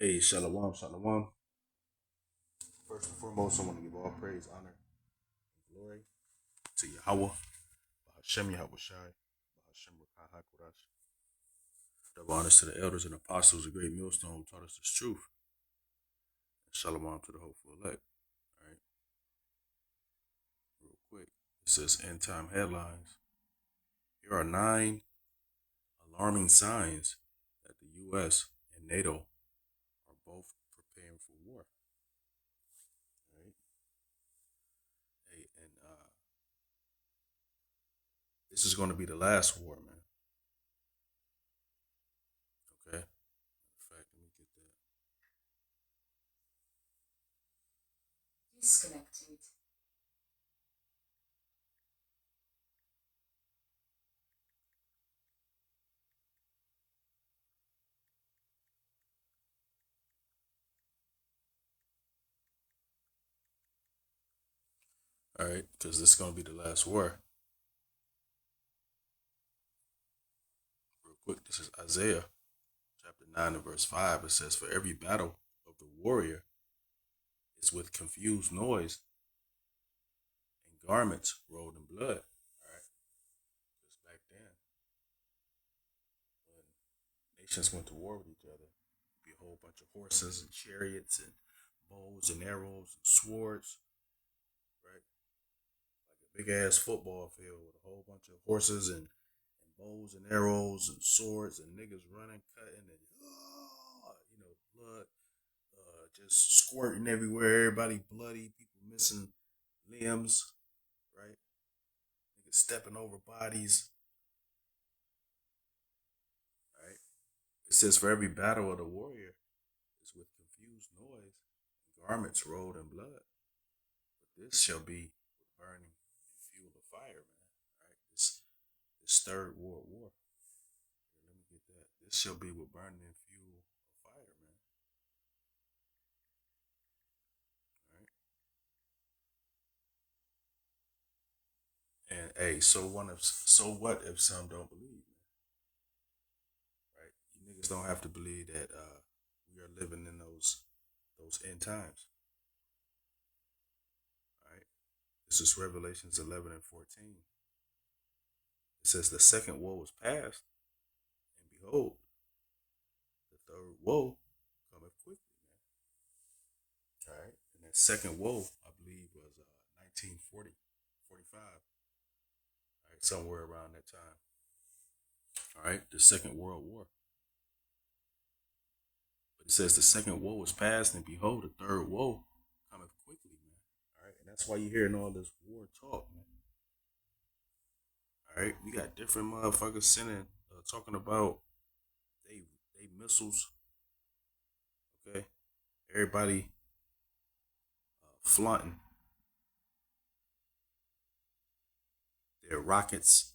Hey, shalom, shalom. First and foremost, I want to give all praise, honor, and glory to Yahweh, Hashem Yahweh Shai, Hashem Rakah HaKodesh. Double honors to the elders and apostles, a great millstone who taught us this truth. And shalom to the hopeful elect. All right, real quick. It says end time headlines. Here are 9 alarming signs that the U.S. and NATO are both preparing for war. All right. Hey, and this is going to be the last war, man. Okay. In fact, let me get that. Disconnected. All right, because this is going to be the last war. Real quick, this is Isaiah chapter 9 and verse 5. It says, for every battle of the warrior is with confused noise and garments rolled in blood. All right, because back then, when nations went to war with each other, it'd be a whole bunch of horses and chariots and bows and arrows and swords, right? Like a big ass football field with a whole bunch of horses and bows and arrows and swords and niggas running, cutting, and blood just squirting everywhere. Everybody bloody, people missing limbs, right? Niggas stepping over bodies, right? It says, for every battle of the warrior is with confused noise and garments rolled in blood. But this shall be with burning and fuel of fire, man. Right? This third world war. Here, let me get that. This shall be with burning and fuel of fire, man. Right? And hey, so what if some don't believe, man? Right? You niggas don't have to believe that we are living in those end times. Right? This is Revelations 11 and 14. It says the second woe was past, and behold, the third woe cometh quickly, man. All right. And that second woe, I believe, was 1940, 45. All right, somewhere around that time. All right, the Second World War. But it says the second woe is past, and behold, the third woe cometh quickly, man. All right, and that's why you're hearing all this war talk, man. All right, we got different motherfuckers sending, talking about they missiles. Okay, everybody flaunting their rockets.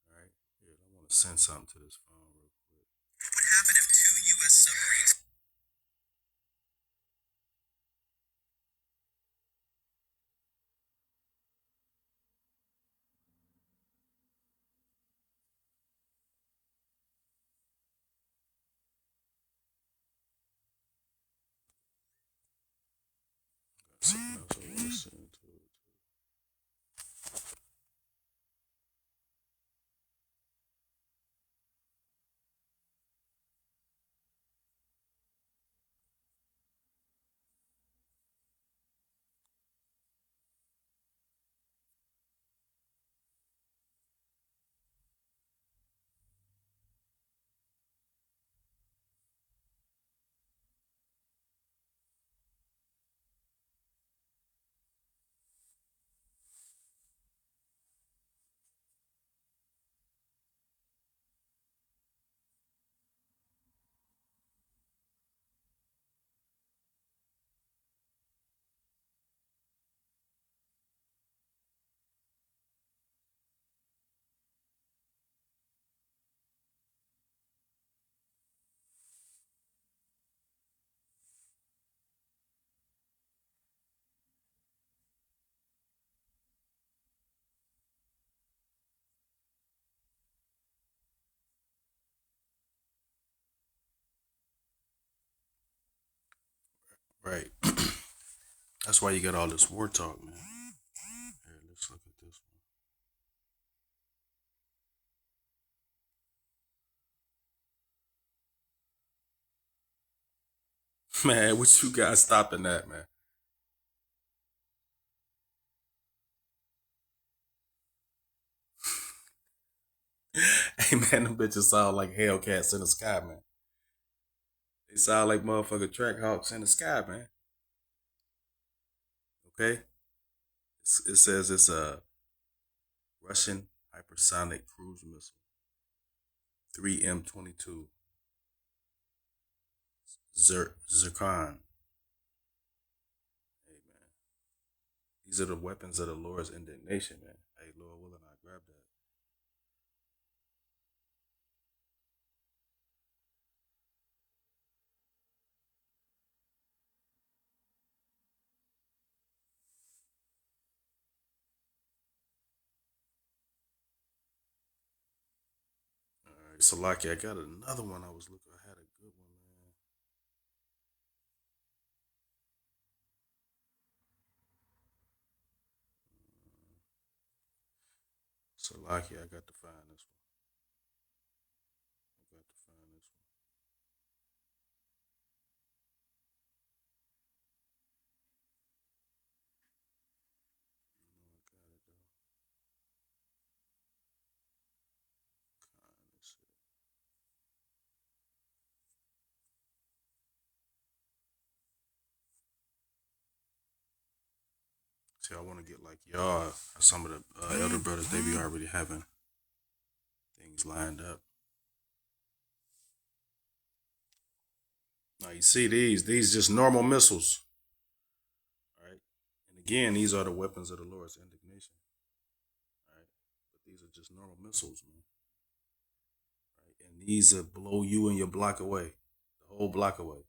All right, here I want to send something to this phone real quick. What would happen if two U.S. submarines? Got something else I want to send to it. Right. That's why you got all this war talk, man. Here, let's look at this one. Man, what you guys stopping that, man? Hey, man, them bitches sound like Hellcats in the sky, man. They sound like motherfucking track hawks in the sky, man. Okay? It says it's a Russian hypersonic cruise missile, 3M22 Zircon. Hey, man. These are the weapons of the Lord's indignation, man. Hey, Lord willing, I grab that. All right, so Lucky, I got another one I was looking. I had a good one, man. So Lucky, I got to find this one. I got to find this one. I got it though. Let's see. See, I want to get like y'all. Some of the elder brothers, they be already having things lined up. Now you see these just normal missiles, right? And again, these are the weapons of the Lord's indignation, right? But these are just normal missiles, man. Right? And these will blow you and your block away, the whole block away.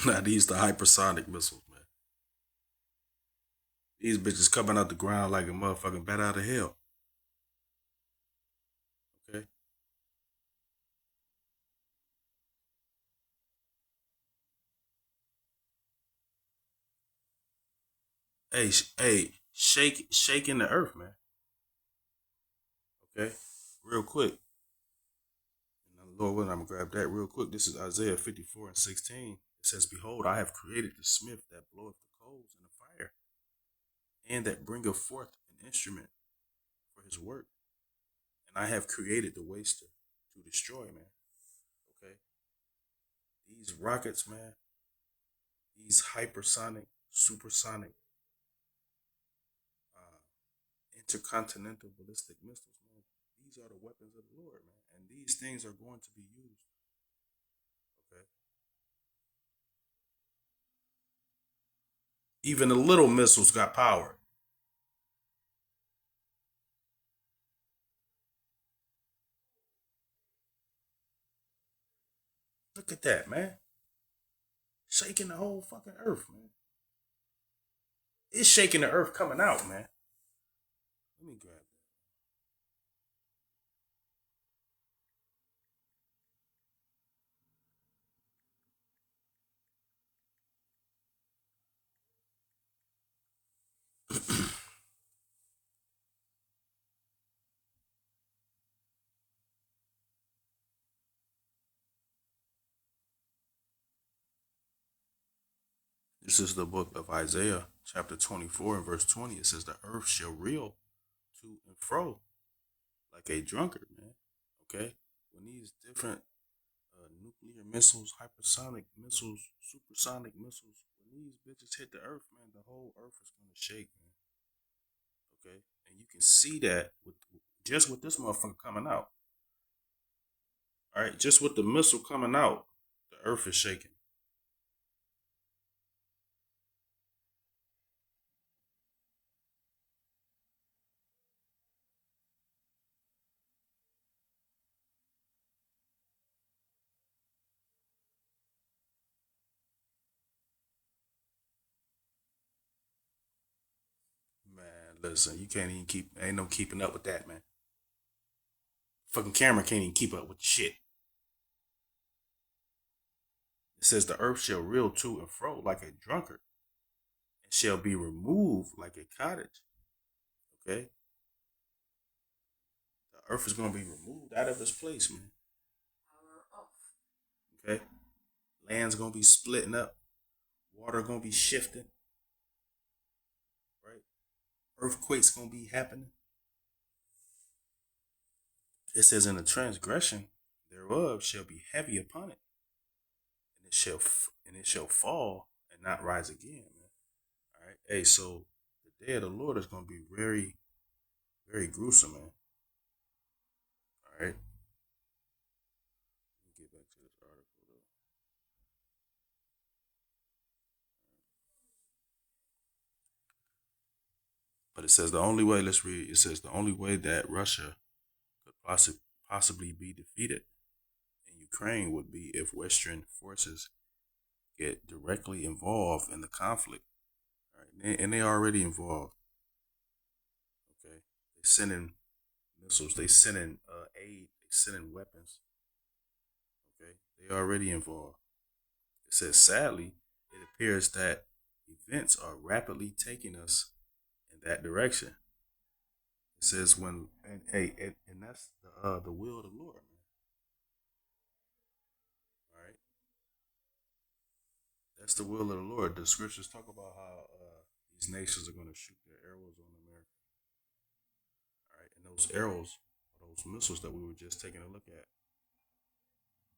Now these the hypersonic missiles, man. These bitches coming out the ground like a motherfucking bat out of hell. Okay. Hey, shaking the earth, man. Okay. Real quick. And Lord willing, I'm gonna grab that real quick. This is Isaiah 54 and 16. It says, "Behold, I have created the smith that bloweth the coals in the fire, and that bringeth forth an instrument for his work. And I have created the waster to destroy, man." Okay. These rockets, man, these hypersonic, supersonic, uh, intercontinental ballistic missiles, man. These are the weapons of the Lord, man. And these things are going to be used. Okay. Even the little missiles got power. Look at that, man. Shaking the whole fucking earth, man. It's shaking the earth coming out, man. Let me grab that. This is the book of Isaiah, chapter 24 and verse 20. It says, "The earth shall reel to and fro like a drunkard," man. Okay? When these different nuclear missiles, hypersonic missiles, supersonic missiles, when these bitches hit the earth, man, the whole earth is going to shake, man. Okay? And you can see that with just with this motherfucker coming out. All right, just with the missile coming out, the earth is shaking. Man, listen, you can't even keep. Ain't no keeping up with that, man. Fucking camera can't even keep up with the shit. It says the earth shall reel to and fro like a drunkard, and shall be removed like a cottage. Okay, the earth is gonna be removed out of its place, man. Okay, land's gonna be splitting up, water gonna be shifting, right? Earthquakes gonna be happening. It says, "In the transgression thereof shall be heavy upon it, and it shall fall and not rise again." Man. All right. Hey, so the day of the Lord is gonna be very, very gruesome, man. All right. Let me get back to this article though. But it says the only way. Let's read. It says the only way that Russia could possibly be defeated in Ukraine would be if Western forces get directly involved in the conflict. All right, and they already involved. Okay, they sending missiles, they sending aid, they sending weapons. Okay, they already involved. It says, sadly, it appears that events are rapidly taking us in that direction. It says when and hey and that's the will of the Lord, man. All right, that's the will of the Lord. The scriptures talk about how these nations are going to shoot their arrows on America. All right, and those arrows, those missiles that we were just taking a look at,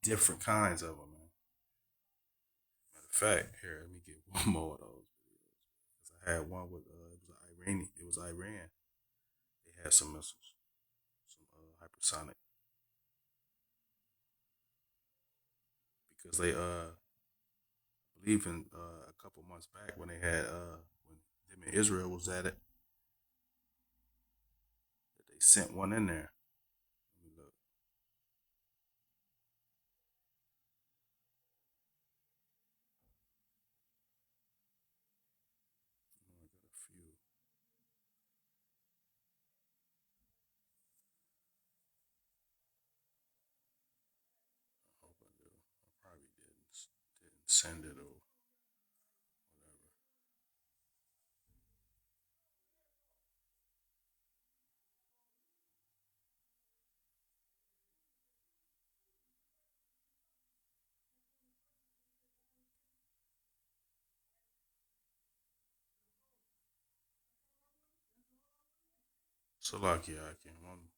different kinds of them, man. Matter of fact, here let me get one more of those videos. 'Cause I had one with it was Iran. It was Iran. They had some missiles, some hypersonic, because they I believe in a couple months back when they had when them in Israel was at it, that they sent one in there. Let me look. I got a few. I hope I do. I probably didn't send it or whatever. So lucky I can one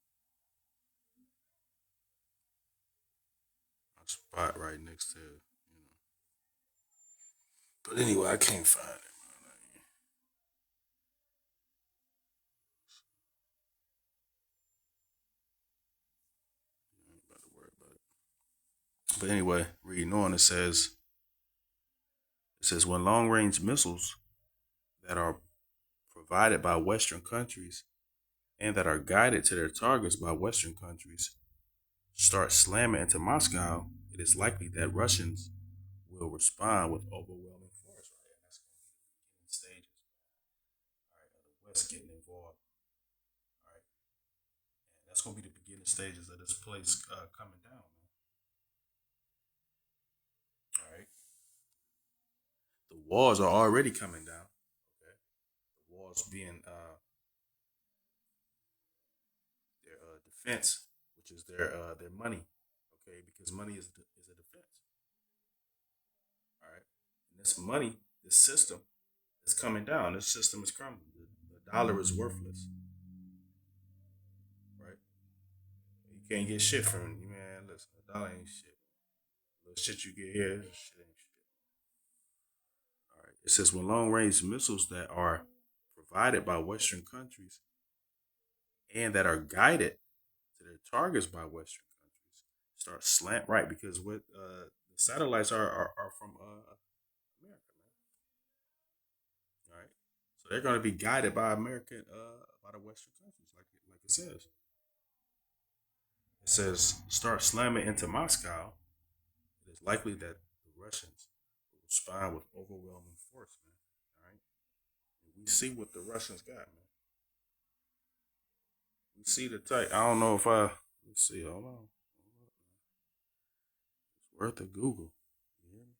a spot right next to But anyway, I can't find it, man. I ain't about to worry about it. But anyway, reading on, it says when long range missiles that are provided by Western countries and that are guided to their targets by Western countries start slamming into Moscow, it is likely that Russians will respond with overwhelming force. Right, and that's going to be the beginning stages. All right, of the West getting involved. All right, and that's going to be the beginning stages of this place coming down. Man. All right, the walls are already coming down. Okay, the walls being their defense, which is their money. Okay, because money is a defense. All right, and this money, this system is coming down. This system is crumbling. The dollar is worthless. Right, you can't get shit from you, man. Listen, a dollar ain't shit. The shit you get here, shit ain't shit. All right, it says when long range missiles that are provided by Western countries and that are guided to their targets by Western countries start slant right because what the satellites are from America, man. All right, so they're going to be guided by American by the Western countries, like it says. It says start slamming into Moscow. It is likely that the Russians will respond with overwhelming force, man. All right, and we see what the Russians got, man. We see the type. I don't know if I. Let's see. Hold on. It's worth a Google. You hear me?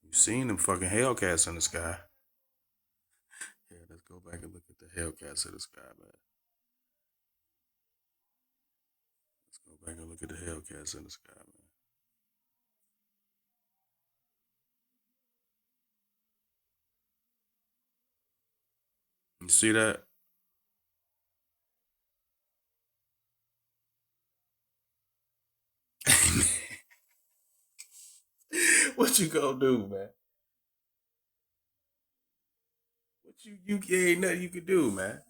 You seen them fucking Hellcats in the sky? Yeah, let's go back and look at the Hellcats in the sky, man. Let's go back and look at the Hellcats in the sky, man. You see that? What you gonna do, man? What you ain't nothing you can do, man.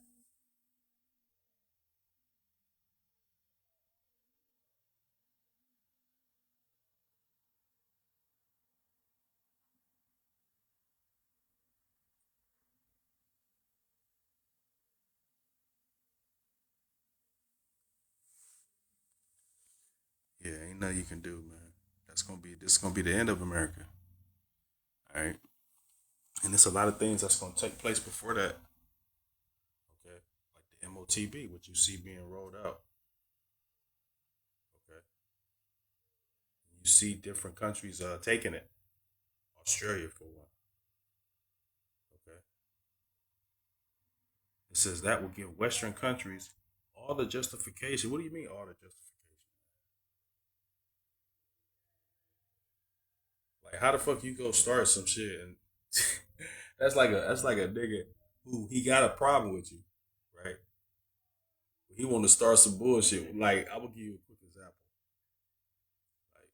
Yeah, ain't nothing you can do, man. This is gonna be the end of America. All right, and there's a lot of things that's gonna take place before that. Okay, like the MOTB, what you see being rolled out. Okay, you see different countries taking it. Australia for one. Okay, it says that will give Western countries all the justification. What do you mean all the justification? Like how the fuck you go start some shit and that's like a nigga who he got a problem with you, right? He want to start some bullshit. Like I will give you a quick example. Like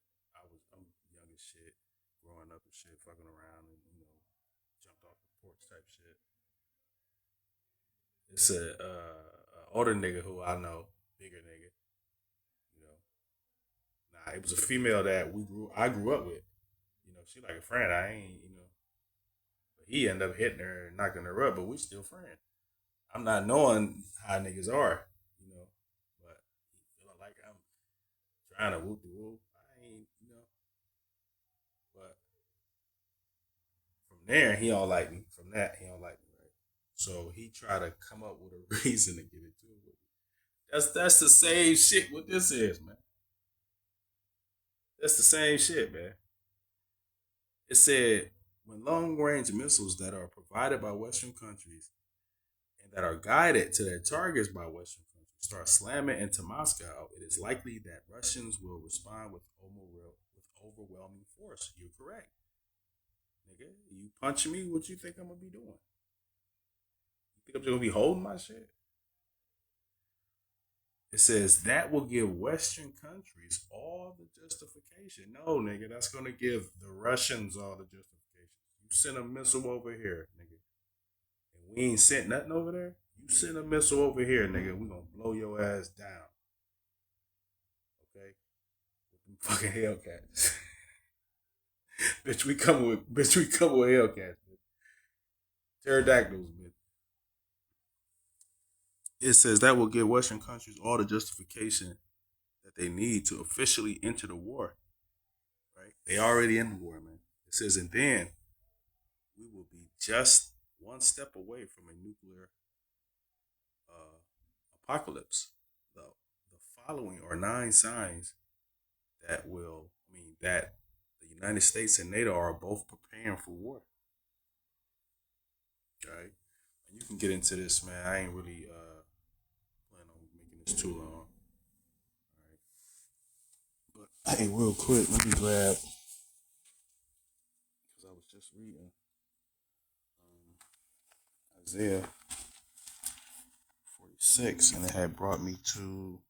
I'm young as shit, growing up and shit, fucking around and jumped off the porch type shit. It's a older nigga who I know, bigger nigga, you know. Nah, it was a female that I grew up with. She like a friend. I ain't, but he ended up hitting her and knocking her up, but we still friends. I'm not knowing how niggas are, but he feeling like I'm trying to whoop the whoop. I ain't, but from there he don't like me. From that he don't like me, right? So he tried to come up with a reason to get into it with me. That's the same shit what this is, man. That's the same shit, man. It said when long range missiles that are provided by Western countries and that are guided to their targets by Western countries start slamming into Moscow, it is likely that Russians will respond with overwhelming force. You're correct, nigga. You punching me? What you think I'm gonna be doing? You think I'm just gonna be holding my shit? It says that will give Western countries all the justification. No, nigga, that's gonna give the Russians all the justification. You send a missile over here, nigga, and we ain't sent nothing over there. You send a missile over here, nigga, we gonna blow your ass down. Okay, with them fucking Hellcats. Bitch, we come with Hellcats, bitch. Pterodactyls, bitch. It says that will give Western countries all the justification that they need to officially enter the war. Right? They already in the war, man. It says, and then we will be just one step away from a nuclear uh, apocalypse. The following are 9 signs that the United States and NATO are both preparing for war. Right? And you can get into this, man. I ain't really planning on making this too long. All right. But hey, real quick, let me grab because I was just reading Isaiah 46, and it had brought me to